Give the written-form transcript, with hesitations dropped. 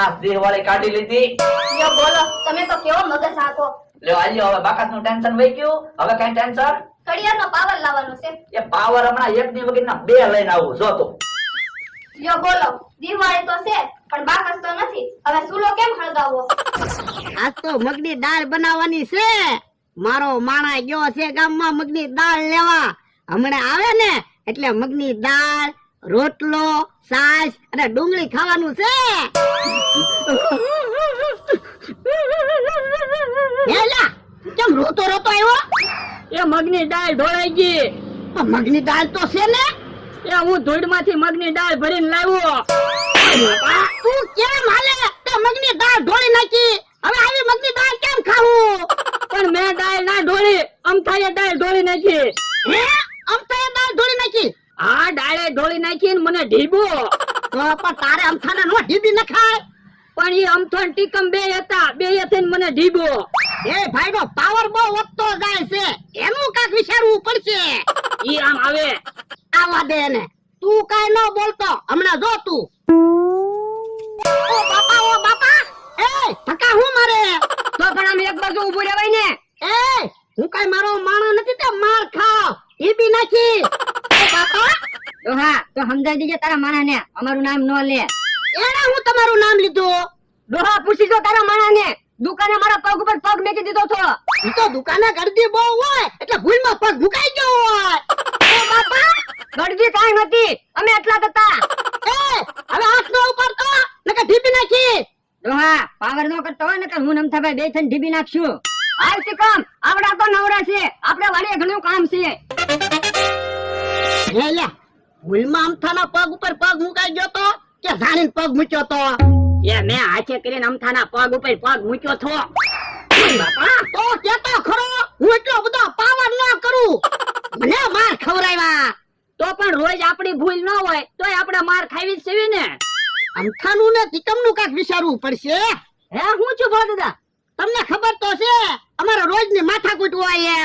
આ દેહ વાળી કાઢી લીધી. યો બોલો, તમે તો કેવો મગજ આખો. લ્યો આલ્યો હવે બાકાતનું ટેન્શન વહી ગયું. હવે કઈ ટેન્શન? ઘડિયાળનો પાવર લાવવાનો છે. એ પાવર હમણાં એક ની વગરના બે લઈને આવું જો તો. યો બોલો, દિવાળી તો છે પણ બાકસ તો નથી. હવે ચૂલો કેમ હળગાવવો? આજ તો મગની દાળ બનાવવાની છે. મારો માણા ગયો છે ગામમાં મગની દાળ લેવા. હમણાં આવે ને એટલે મગની દાળ, રોટલો, છાશ અને ડુંગળી ખાવાનું છે. એલા કેમ રોતો રોતો આવ્યો? એ મગની દાળ ઢોળાઈ ગઈ. પણ મગની દાળ તો છે ને. એ હું ધૂળમાંથી મગની દાળ ભરીને લાવ્યો. તું કેમ હાલે તે મગની દાળ ઢોળી નાખી? હવે આવી મગની દાળ કેમ ખાવું? પણ મેં દાળ ના ઢોળી, અમથાએ દાળ ઢોળી નાખી. હે અમથાએ દાળ ઢોળી નાખી? હા, દાળે ઢોળી નાખી ને મને ઢીબો. તો પણ તારે અમથાને નો ઢીબી ન ખાય. પણ એ અમથો ને ટીકમ બે હતા, બે થઈને મને ઢીબો. એ ભાઈનો પાવર બહુ વધતો જાય છે. એનું કાક વિચારવું પડશે. ઈ આમ આવે. આવા દે ને. તું કાઈ ન બોલતો. હમણાં જો તું. ઓ બાપા. એ ધક્કા હું મારે? તો પણ આમ એક બાજુ ઊભું રહેવાય ને. એ હું કાઈ મારો માણો નથી તે માર ખાવ. ઢીબી નાખી. ઓ બાપા. તો હા, તો સમજાઈ દીજે તારા માણાને, અમારું નામ ન લે. એણે હું તમારું નામ લીધું. ડોહા પૂછી જો તારા માણાને. દુકાને મારા પગ ઉપર પગ મેકી દીધો છો. ઈ તો દુકાને ગરદી બહુ હોય એટલે ભૂલમાં પગ મુકાઈ ગયો હોય. ઓ બાપા. ગળદી કાઈ નથી, અમે એટલા જ હતા. એ હવે હાથ નો ઉપાડતો નકર ઢીબી નાખી. ડોહા પાવર નો કરતો હોય ને કે હું નમથાભાઈ બે થઈને ઢીબી નાખશું. આય તે કામ આવડા તો નવરા છે, આપણે વાડીએ ઘણું કામ છે. લે લે ભૂલમાં અમથાના પગ ઉપર પગ મુકાઈ ગયો તો કે જાણીને પગ મૂક્યો તો? એ મેં હાથે કરીને અમથાના પગ ઉપર પગ મૂક્યો છો. બાપા તો કેતો ખરો હું એટલો બધો પાવર ન કરું. મને માર ખવરાવ્યા. તો પણ રોજ આપણી ભૂલ ન હોય તોય આપણે માર ખાવી જ છે ને. અમથાનું ને તિકમનું કાક વિચારવું પડશે. હે હું છું ભો દાદા? તમને ખબર તો છે અમારા રોજની માથાકૂટ હોય એમ.